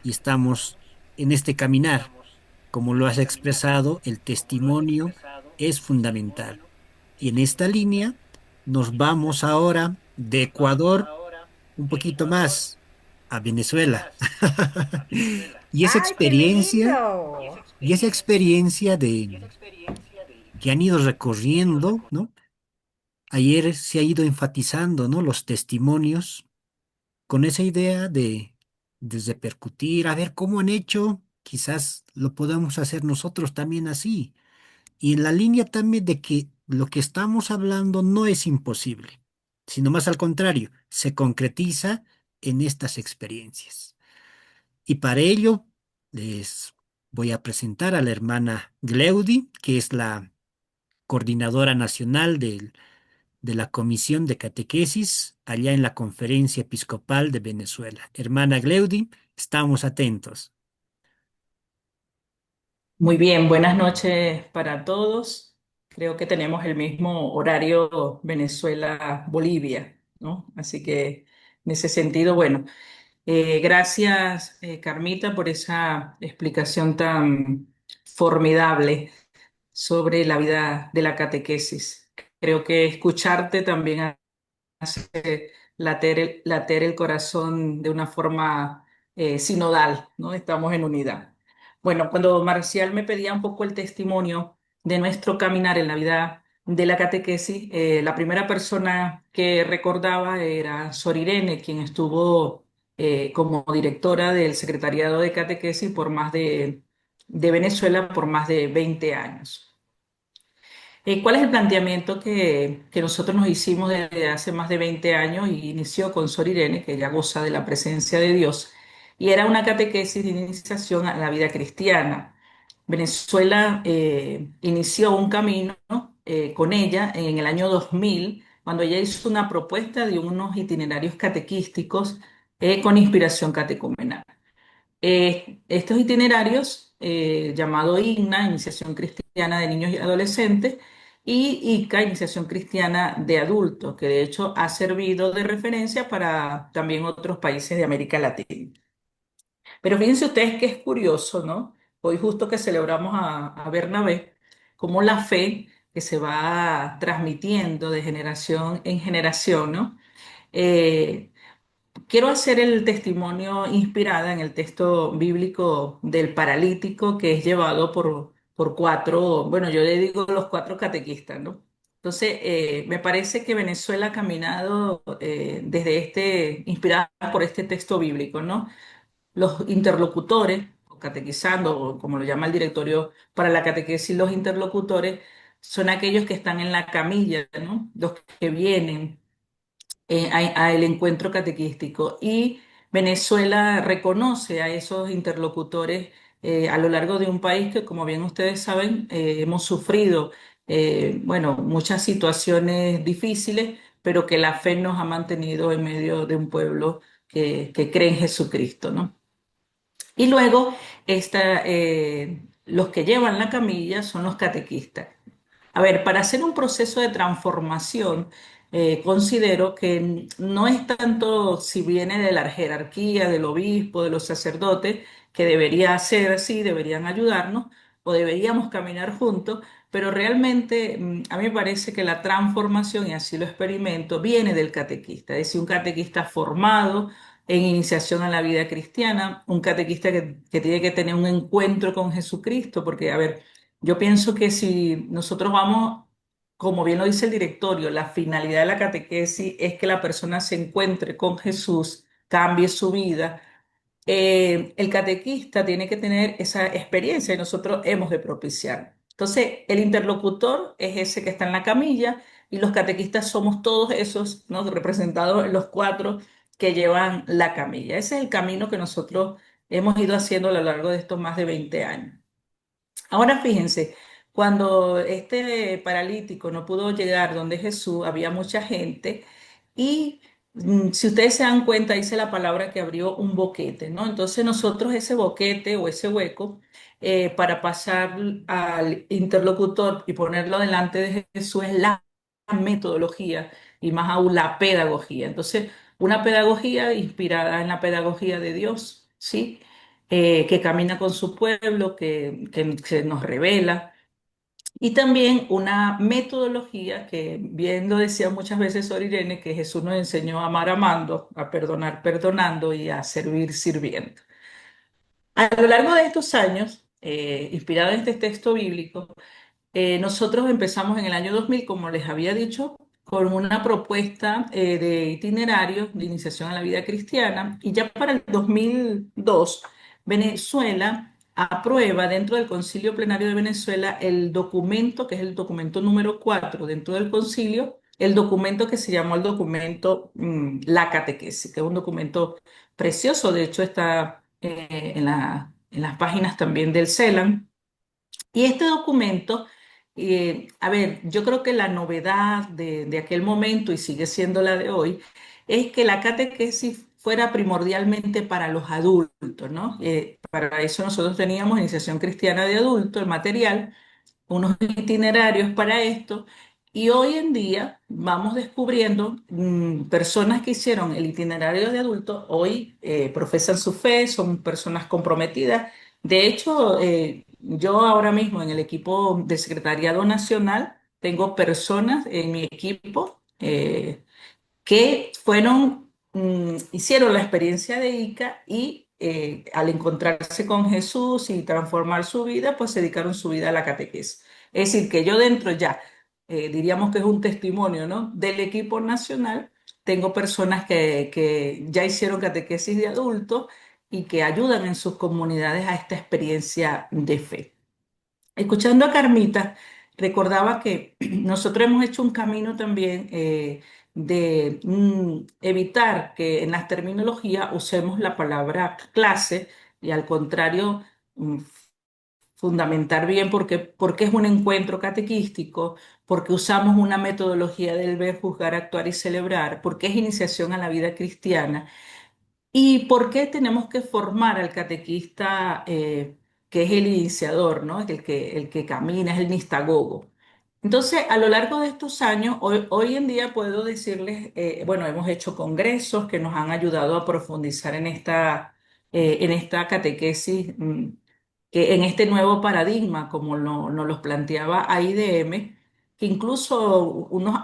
y estamos en este caminar. Como lo has expresado, el testimonio es fundamental. Y en esta línea nos vamos ahora de Ecuador un poquito más a Venezuela. Y esa ¡Ay, qué experiencia, lindo! y esa experiencia de que han ido recorriendo, ¿no? Ayer se ha ido enfatizando, ¿no? Los testimonios con esa idea de repercutir, a ver cómo han hecho, quizás lo podamos hacer nosotros también así. Y en la línea también de que lo que estamos hablando no es imposible, sino más al contrario, se concretiza en estas experiencias. Y para ello les voy a presentar a la hermana Gleudi, que es la coordinadora nacional de la Comisión de Catequesis allá en la Conferencia Episcopal de Venezuela. Hermana Gleudi, estamos atentos. Muy bien, buenas noches para todos. Creo que tenemos el mismo horario Venezuela-Bolivia, ¿no? Así que en ese sentido, bueno, gracias Carmita por esa explicación tan formidable sobre la vida de la catequesis. Creo que escucharte también later el corazón de una forma sinodal, ¿no? Estamos en unidad. Bueno, cuando Marcial me pedía un poco el testimonio de nuestro caminar en la vida de la catequesis, la primera persona que recordaba era Sor Irene, quien estuvo como directora del Secretariado de Catequesis de Venezuela por más de 20 años. ¿Cuál es el planteamiento que nosotros nos hicimos desde hace más de 20 años y inició con Sor Irene, que ella goza de la presencia de Dios, y era una catequesis de iniciación a la vida cristiana? Venezuela inició un camino con ella en el año 2000, cuando ella hizo una propuesta de unos itinerarios catequísticos con inspiración catecumenal. Estos itinerarios, llamado IGNA, Iniciación Cristiana de Niños y Adolescentes, y ICA, Iniciación Cristiana de Adultos, que de hecho ha servido de referencia para también otros países de América Latina. Pero fíjense ustedes que es curioso, ¿no? Hoy justo que celebramos a Bernabé, cómo la fe que se va transmitiendo de generación en generación, ¿no? Eh, Quiero hacer el testimonio inspirada en el texto bíblico del paralítico que es llevado por cuatro, bueno, yo le digo los cuatro catequistas, ¿no? Entonces, me parece que Venezuela ha caminado inspirada por este texto bíblico, ¿no? Los interlocutores, o catequizando, o como lo llama el directorio para la catequesis, los interlocutores son aquellos que están en la camilla, ¿no? Los que vienen a el encuentro catequístico. Y Venezuela reconoce a esos interlocutores a lo largo de un país que, como bien ustedes saben, hemos sufrido, bueno, muchas situaciones difíciles, pero que la fe nos ha mantenido en medio de un pueblo que cree en Jesucristo, ¿no? Y luego, los que llevan la camilla son los catequistas. A ver, para hacer un proceso de transformación, considero que no es tanto si viene de la jerarquía, del obispo, de los sacerdotes, que debería ser así, deberían ayudarnos o deberíamos caminar juntos, pero realmente a mí me parece que la transformación, y así lo experimento, viene del catequista, es decir, un catequista formado en iniciación a la vida cristiana, un catequista que tiene que tener un encuentro con Jesucristo, porque, a ver, yo pienso que si nosotros vamos, como bien lo dice el directorio, la finalidad de la catequesis es que la persona se encuentre con Jesús, cambie su vida. El catequista tiene que tener esa experiencia y nosotros hemos de propiciar. Entonces, el interlocutor es ese que está en la camilla y los catequistas somos todos esos, ¿no? Representados en los cuatro que llevan la camilla. Ese es el camino que nosotros hemos ido haciendo a lo largo de estos más de 20 años. Ahora fíjense, cuando este paralítico no pudo llegar donde Jesús, había mucha gente y si ustedes se dan cuenta, dice la palabra que abrió un boquete, ¿no? Entonces nosotros ese boquete o ese hueco, para pasar al interlocutor y ponerlo delante de Jesús es la metodología y más aún la pedagogía. Entonces, una pedagogía inspirada en la pedagogía de Dios, ¿sí? Que camina con su pueblo, que se nos revela. Y también una metodología que, bien lo decía muchas veces Sor Irene, que Jesús nos enseñó a amar amando, a perdonar perdonando y a servir sirviendo. A lo largo de estos años, inspirado en este texto bíblico, nosotros empezamos en el año 2000, como les había dicho, con una propuesta de itinerario de iniciación a la vida cristiana y ya para el 2002 Venezuela aprueba dentro del Concilio Plenario de Venezuela el documento, que es el documento número 4 dentro del concilio, el documento que se llamó el documento La Catequesis, que es un documento precioso, de hecho está en las páginas también del CELAM. Y este documento, a ver, yo creo que la novedad de aquel momento, y sigue siendo la de hoy, es que la catequesis fuera primordialmente para los adultos, ¿no? Para eso nosotros teníamos iniciación cristiana de adulto, el material, unos itinerarios para esto, y hoy en día vamos descubriendo personas que hicieron el itinerario de adulto, hoy profesan su fe, son personas comprometidas. De hecho, yo ahora mismo en el equipo de Secretariado Nacional tengo personas en mi equipo que fueron, hicieron la experiencia de Ica y al encontrarse con Jesús y transformar su vida, pues se dedicaron su vida a la catequesis. Es decir, que yo dentro ya, diríamos que es un testimonio, ¿no? Del equipo nacional, tengo personas que ya hicieron catequesis de adultos y que ayudan en sus comunidades a esta experiencia de fe. Escuchando a Carmita, recordaba que nosotros hemos hecho un camino también de evitar que en las terminologías usemos la palabra clase y al contrario, fundamentar bien porque es un encuentro catequístico, porque usamos una metodología del ver, juzgar, actuar y celebrar, porque es iniciación a la vida cristiana. ¿Y por qué tenemos que formar al catequista, que es el iniciador, ¿no? El que camina, es el nistagogo? Entonces, a lo largo de estos años, hoy en día puedo decirles, bueno, hemos hecho congresos que nos han ayudado a profundizar en esta catequesis, que en este nuevo paradigma, como nos los planteaba AIDM, que incluso unos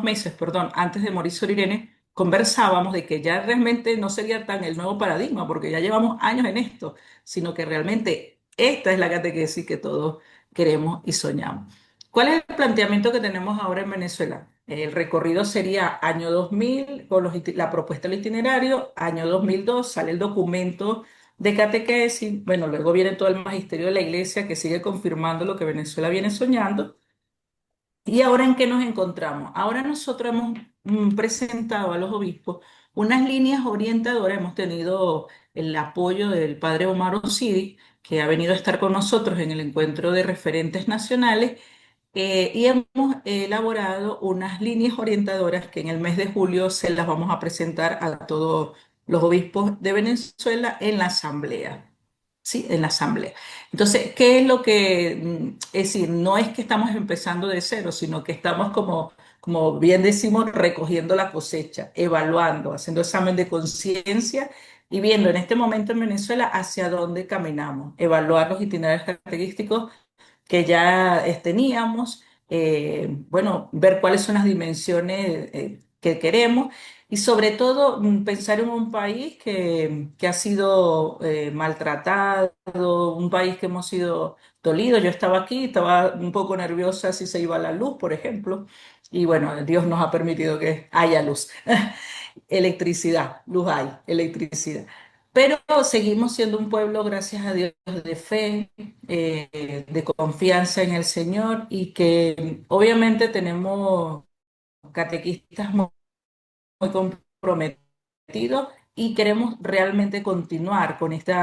meses, perdón, antes de morir Sor Irene, conversábamos de que ya realmente no sería tan el nuevo paradigma, porque ya llevamos años en esto, sino que realmente esta es la catequesis que todos queremos y soñamos. ¿Cuál es el planteamiento que tenemos ahora en Venezuela? El recorrido sería año 2000 con la propuesta del itinerario, año 2002 sale el documento de catequesis, bueno, luego viene todo el magisterio de la iglesia que sigue confirmando lo que Venezuela viene soñando. ¿Y ahora en qué nos encontramos? Ahora nosotros hemos presentado a los obispos unas líneas orientadoras, hemos tenido el apoyo del padre Omar Osiri, que ha venido a estar con nosotros en el encuentro de referentes nacionales, y hemos elaborado unas líneas orientadoras que en el mes de julio se las vamos a presentar a todos los obispos de Venezuela en la asamblea. Sí, en la asamblea. Entonces, ¿qué es lo que, es decir, no es que estamos empezando de cero, sino que estamos como bien decimos, recogiendo la cosecha, evaluando, haciendo examen de conciencia y viendo en este momento en Venezuela hacia dónde caminamos, evaluar los itinerarios característicos que ya teníamos, bueno, ver cuáles son las dimensiones que queremos y sobre todo pensar en un país que ha sido maltratado, un país que hemos sido dolidos. Yo estaba aquí, estaba un poco nerviosa si se iba la luz, por ejemplo, y bueno, Dios nos ha permitido que haya luz. Electricidad, luz hay, electricidad. Pero seguimos siendo un pueblo, gracias a Dios, de fe, de confianza en el Señor y que obviamente tenemos catequistas muy comprometidos y queremos realmente continuar con este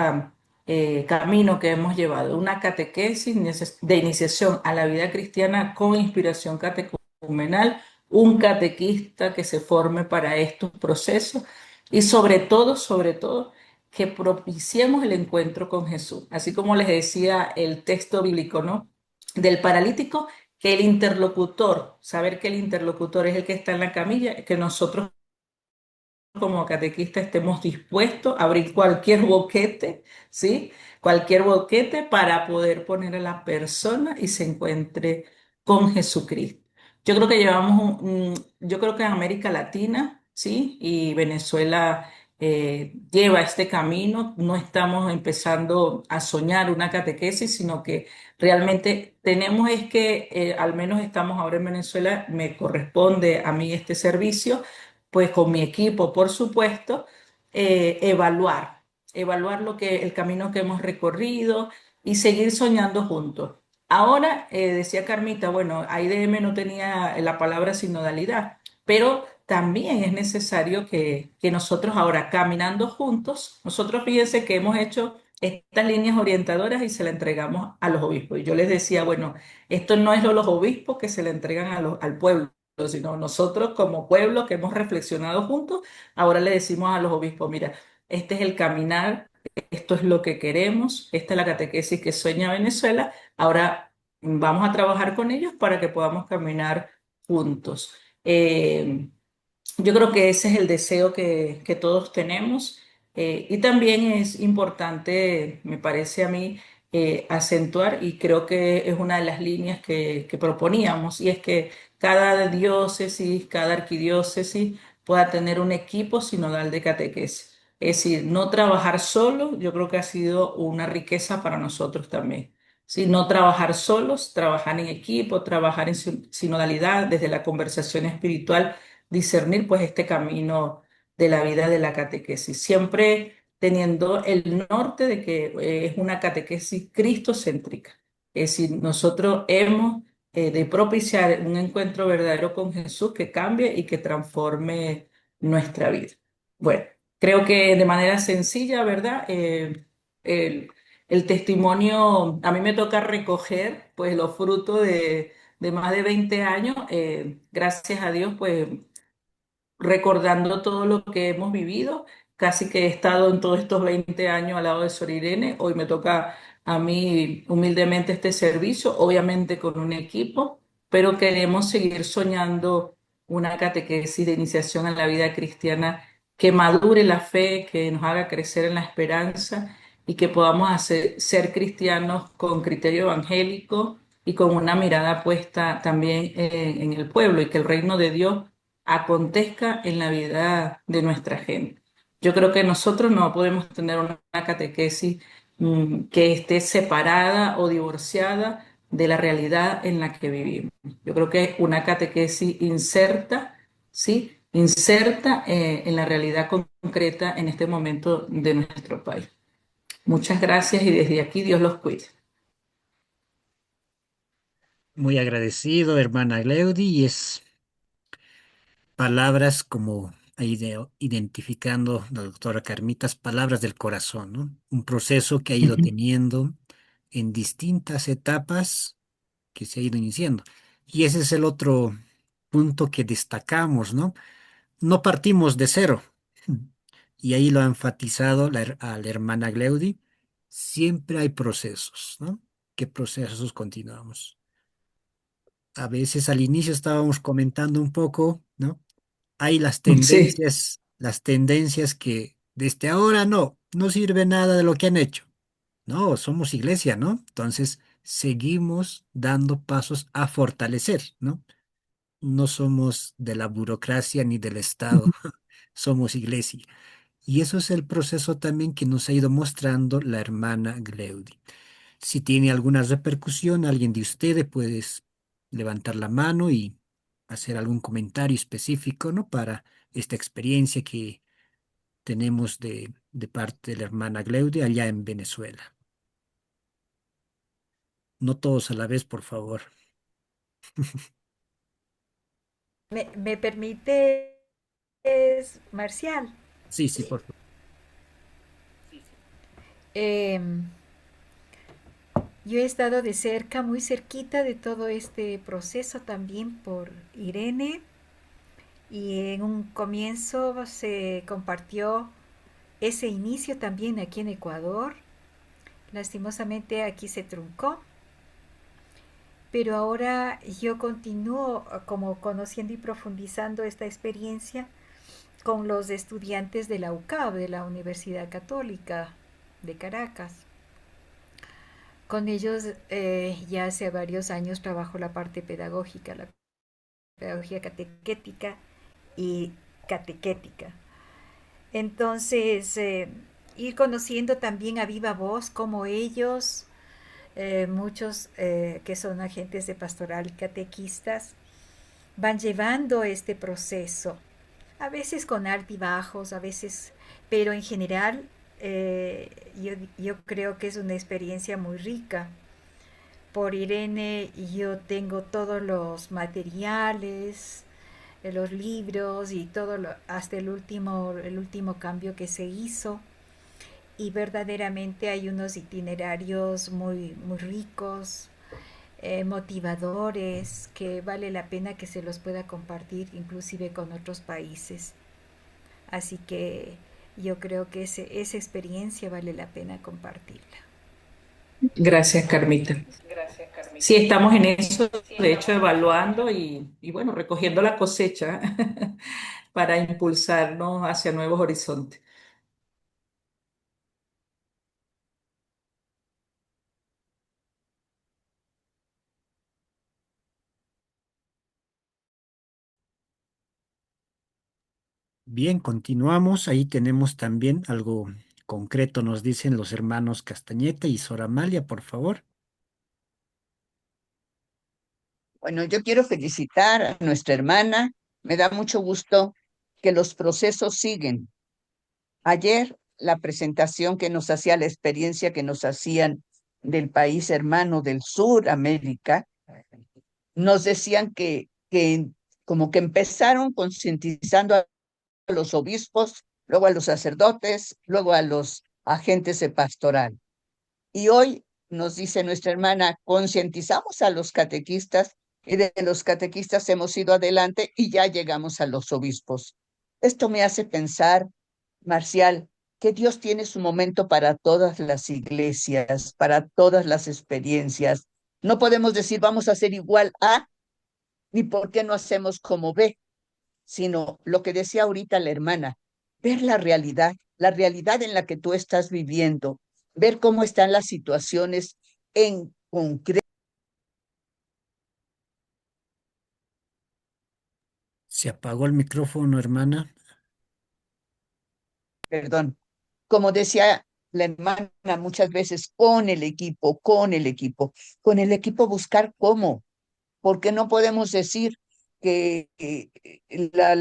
camino que hemos llevado, una catequesis de iniciación a la vida cristiana con inspiración catecumenal, un catequista que se forme para estos procesos y sobre todo, que propiciemos el encuentro con Jesús. Así como les decía el texto bíblico, ¿no? Del paralítico, que el interlocutor, saber que el interlocutor es el que está en la camilla, que nosotros como catequistas estemos dispuestos a abrir cualquier boquete, ¿sí? Cualquier boquete para poder poner a la persona y se encuentre con Jesucristo. Yo creo que yo creo que en América Latina, ¿sí? Y Venezuela lleva este camino. No estamos empezando a soñar una catequesis, sino que realmente tenemos es que, al menos estamos ahora en Venezuela, me corresponde a mí este servicio pues con mi equipo, por supuesto, evaluar el camino que hemos recorrido y seguir soñando juntos. Ahora, decía Carmita, bueno, AIDM no tenía la palabra sinodalidad, pero también es necesario que nosotros ahora, caminando juntos, nosotros fíjense que hemos hecho estas líneas orientadoras y se la entregamos a los obispos. Y yo les decía, bueno, esto no es los obispos que se le entregan al pueblo, sino nosotros como pueblo que hemos reflexionado juntos, ahora le decimos a los obispos, mira, este es el caminar, esto es lo que queremos, esta es la catequesis que sueña Venezuela, ahora vamos a trabajar con ellos para que podamos caminar juntos. Yo creo que ese es el deseo que todos tenemos, y también es importante, me parece a mí, acentuar, y creo que es una de las líneas que proponíamos, y es que cada diócesis, cada arquidiócesis pueda tener un equipo sinodal de catequesis. Es decir, no trabajar solo, yo creo que ha sido una riqueza para nosotros también. Sí, no trabajar solos, trabajar en equipo, trabajar en sinodalidad desde la conversación espiritual, discernir pues este camino de la vida de la catequesis, siempre teniendo el norte de que es una catequesis cristocéntrica. Es decir, nosotros hemos de propiciar un encuentro verdadero con Jesús que cambie y que transforme nuestra vida. Bueno, creo que de manera sencilla, ¿verdad? El testimonio, a mí me toca recoger pues los frutos de más de 20 años, gracias a Dios, pues recordando todo lo que hemos vivido. Casi que he estado en todos estos 20 años al lado de Sor Irene. Hoy me toca a mí humildemente este servicio, obviamente con un equipo, pero queremos seguir soñando una catequesis de iniciación en la vida cristiana que madure la fe, que nos haga crecer en la esperanza y que podamos ser cristianos con criterio evangélico y con una mirada puesta también en el pueblo, y que el reino de Dios acontezca en la vida de nuestra gente. Yo creo que nosotros no podemos tener una catequesis que esté separada o divorciada de la realidad en la que vivimos. Yo creo que una catequesis inserta, ¿sí? Inserta en la realidad concreta en este momento de nuestro país. Muchas gracias y desde aquí Dios los cuide. Muy agradecido, hermana Gleudi, y es palabras como ha ido identificando la doctora Carmitas, palabras del corazón, ¿no? Un proceso que ha ido teniendo en distintas etapas que se ha ido iniciando. Y ese es el otro punto que destacamos, ¿no? No partimos de cero. Y ahí lo ha enfatizado a la hermana Gleudi. Siempre hay procesos, ¿no? ¿Qué procesos continuamos? A veces al inicio estábamos comentando un poco, ¿no? Hay Sí. las tendencias que desde ahora no sirve nada de lo que han hecho. No, somos iglesia, ¿no? Entonces seguimos dando pasos a fortalecer, ¿no? No somos de la burocracia ni del Estado, somos iglesia. Y eso es el proceso también que nos ha ido mostrando la hermana Gleudi. Si tiene alguna repercusión, alguien de ustedes puede levantar la mano y hacer algún comentario específico, ¿no? Para esta experiencia que tenemos de parte de la hermana Gleudi allá en Venezuela. No todos a la vez, por favor. Me permite, Marcial. Sí, sí, por favor. Em, yo he estado de cerca, muy cerquita de todo este proceso también por Irene, y en un comienzo se compartió ese inicio también aquí en Ecuador. Lastimosamente aquí se truncó, pero ahora yo continúo como conociendo y profundizando esta experiencia con los estudiantes de la UCAB, de la Universidad Católica de Caracas. Con ellos ya hace varios años trabajo la parte pedagógica, la pedagogía catequética y catequética. Entonces, ir conociendo también a viva voz como ellos, muchos que son agentes de pastoral y catequistas, van llevando este proceso, a veces con altibajos, a veces, pero en general yo creo que es una experiencia muy rica. Por Irene yo tengo todos los materiales, los libros y todo hasta el último cambio que se hizo, y verdaderamente hay unos itinerarios muy, muy ricos, motivadores, que vale la pena que se los pueda compartir inclusive con otros países. Así que yo creo que esa experiencia vale la pena compartirla. Gracias, Carmita. Sí, estamos en eso, de hecho, evaluando y bueno, recogiendo la cosecha para impulsarnos hacia nuevos horizontes. Bien, continuamos. Ahí tenemos también algo concreto, nos dicen los hermanos Castañeta y Sor Amalia, por favor. Bueno, yo quiero felicitar a nuestra hermana. Me da mucho gusto que los procesos siguen. Ayer la presentación que nos hacía, la experiencia que nos hacían del país hermano del sur, América, nos decían que como que empezaron concientizando a los obispos, luego a los sacerdotes, luego a los agentes de pastoral. Y hoy nos dice nuestra hermana, concientizamos a los catequistas y de los catequistas hemos ido adelante y ya llegamos a los obispos. Esto me hace pensar, Marcial, que Dios tiene su momento para todas las iglesias, para todas las experiencias. No podemos decir vamos a hacer igual a, ni por qué no hacemos como B, sino lo que decía ahorita la hermana, ver la realidad en la que tú estás viviendo, ver cómo están las situaciones en concreto. Se apagó el micrófono, hermana. Perdón, como decía la hermana muchas veces, con el equipo buscar cómo, porque no podemos decir que la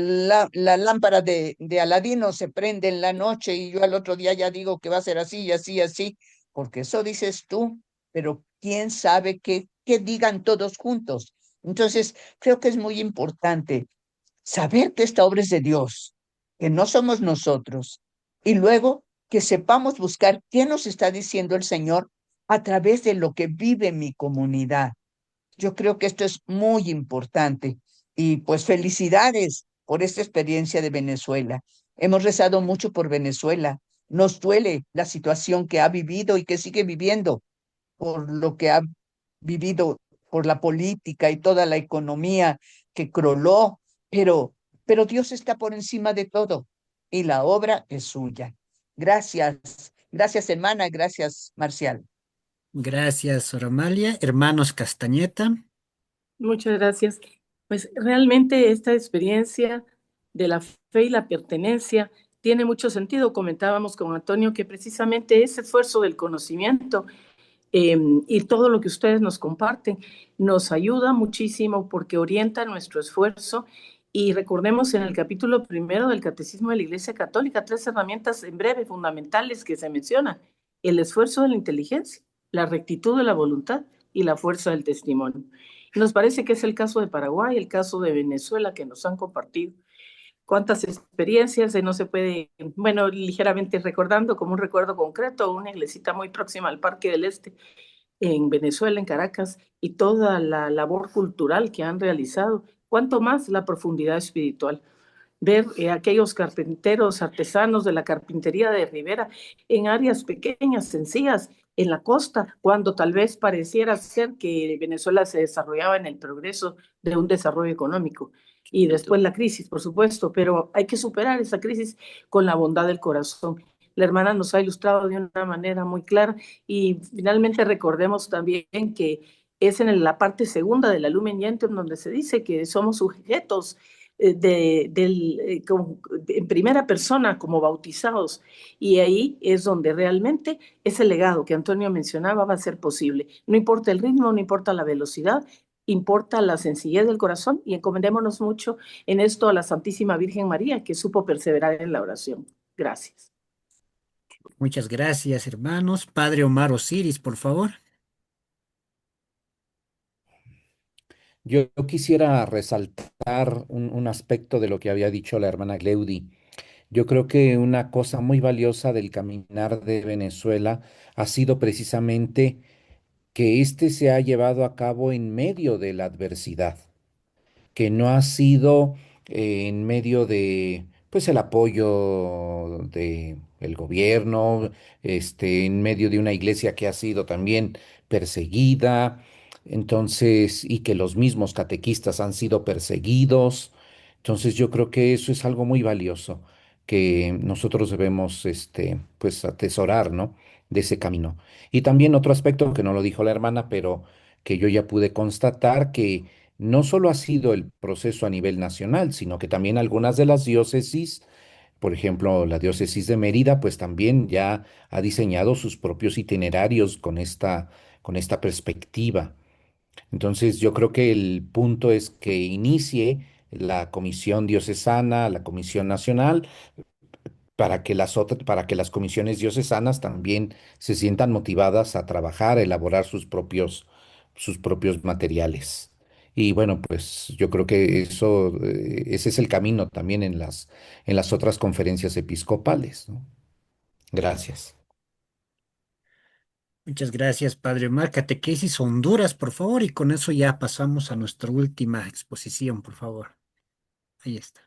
lámpara de Aladino se prende en la noche y yo al otro día ya digo que va a ser así y así y así, porque eso dices tú, pero quién sabe qué digan todos juntos. Entonces, creo que es muy importante saber que esta obra es de Dios, que no somos nosotros, y luego que sepamos buscar qué nos está diciendo el Señor a través de lo que vive mi comunidad. Yo creo que esto es muy importante y pues felicidades por esta experiencia de Venezuela. Hemos rezado mucho por Venezuela. Nos duele la situación que ha vivido y que sigue viviendo por lo que ha vivido, por la política y toda la economía que croló, pero Dios está por encima de todo y la obra es suya. Gracias, gracias hermana, gracias Marcial. Gracias, Sor Amalia. Hermanos Castañeta. Muchas gracias. Pues realmente esta experiencia de la fe y la pertenencia tiene mucho sentido. Comentábamos con Antonio que precisamente ese esfuerzo del conocimiento y todo lo que ustedes nos comparten nos ayuda muchísimo porque orienta nuestro esfuerzo. Y recordemos en el capítulo 1 del Catecismo de la Iglesia Católica 3 herramientas en breve fundamentales que se mencionan: el esfuerzo de la inteligencia, la rectitud de la voluntad y la fuerza del testimonio. Nos parece que es el caso de Paraguay, el caso de Venezuela que nos han compartido. Cuántas experiencias, no se puede, bueno, ligeramente recordando como un recuerdo concreto, una iglesita muy próxima al Parque del Este en Venezuela, en Caracas, y toda la labor cultural que han realizado, cuánto más la profundidad espiritual. Ver aquellos carpinteros artesanos de la carpintería de Rivera en áreas pequeñas, sencillas, en la costa, cuando tal vez pareciera ser que Venezuela se desarrollaba en el progreso de un desarrollo económico. y después la crisis, por supuesto, pero hay que superar esa crisis con la bondad del corazón. La hermana nos ha ilustrado de una manera muy clara y finalmente recordemos también que es en la parte segunda de la Lumen Gentium donde se dice que somos sujetos en primera persona como bautizados, y ahí es donde realmente ese legado que Antonio mencionaba va a ser posible. No importa el ritmo, no importa la velocidad, importa la sencillez del corazón, y encomendémonos mucho en esto a la Santísima Virgen María, que supo perseverar en la oración. Gracias. Muchas gracias, hermanos. Padre Omar Osiris, por favor. Yo quisiera resaltar un aspecto de lo que había dicho la hermana Gleudi. Yo creo que una cosa muy valiosa del caminar de Venezuela ha sido precisamente que éste se ha llevado a cabo en medio de la adversidad, que no ha sido en medio de, pues, el apoyo de el gobierno, en medio de una iglesia que ha sido también perseguida, entonces, y que los mismos catequistas han sido perseguidos. Entonces, yo creo que eso es algo muy valioso que nosotros debemos, pues, atesorar, ¿no? De ese camino. Y también otro aspecto que no lo dijo la hermana, pero que yo ya pude constatar que no solo ha sido el proceso a nivel nacional, sino que también algunas de las diócesis, por ejemplo, la diócesis de Mérida, pues también ya ha diseñado sus propios itinerarios con esta perspectiva. Entonces, yo creo que el punto es que inicie la comisión diocesana, la comisión nacional, para que las comisiones diocesanas también se sientan motivadas a trabajar, a elaborar sus propios materiales. Y bueno, pues yo creo que ese es el camino también en las otras conferencias episcopales, ¿no? Gracias. Muchas gracias, Padre Omar. Catequesis Honduras, por favor, y con eso ya pasamos a nuestra última exposición, por favor. Ahí está.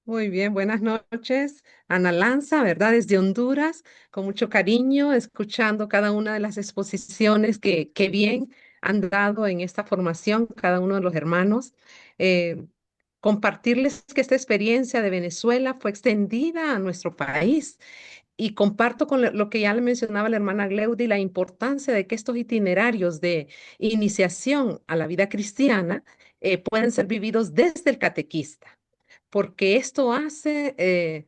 Muy bien, buenas noches. Ana Lanza, ¿verdad? Desde Honduras, con mucho cariño, escuchando cada una de las exposiciones que bien han dado en esta formación cada uno de los hermanos. Eh, Compartirles que esta experiencia de Venezuela fue extendida a nuestro país y comparto con lo que ya le mencionaba la hermana Gleudi, la importancia de que estos itinerarios de iniciación a la vida cristiana pueden ser vividos desde el catequista porque esto hace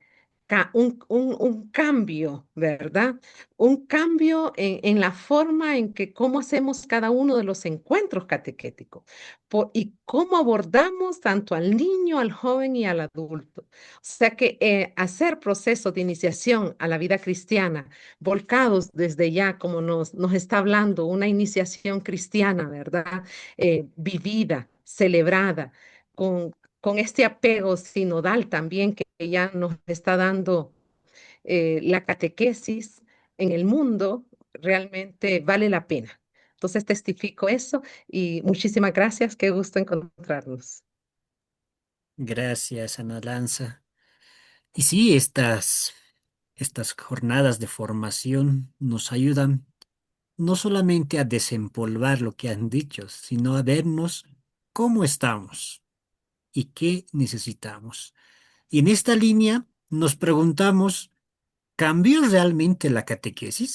un cambio, ¿verdad? Un cambio en la forma en que cómo hacemos cada uno de los encuentros catequéticos y cómo abordamos tanto al niño, al joven y al adulto. O sea que hacer procesos de iniciación a la vida cristiana, volcados desde ya, como nos está hablando, una iniciación cristiana, ¿verdad? Vivida, celebrada, con este apego sinodal también que ya nos está dando la catequesis en el mundo, realmente vale la pena. Entonces testifico eso y muchísimas gracias, qué gusto encontrarnos. Gracias, Ana Lanza. Y sí, estas jornadas de formación nos ayudan no solamente a desempolvar lo que han dicho, sino a vernos cómo estamos y qué necesitamos. Y en esta línea nos preguntamos, ¿cambió realmente la catequesis?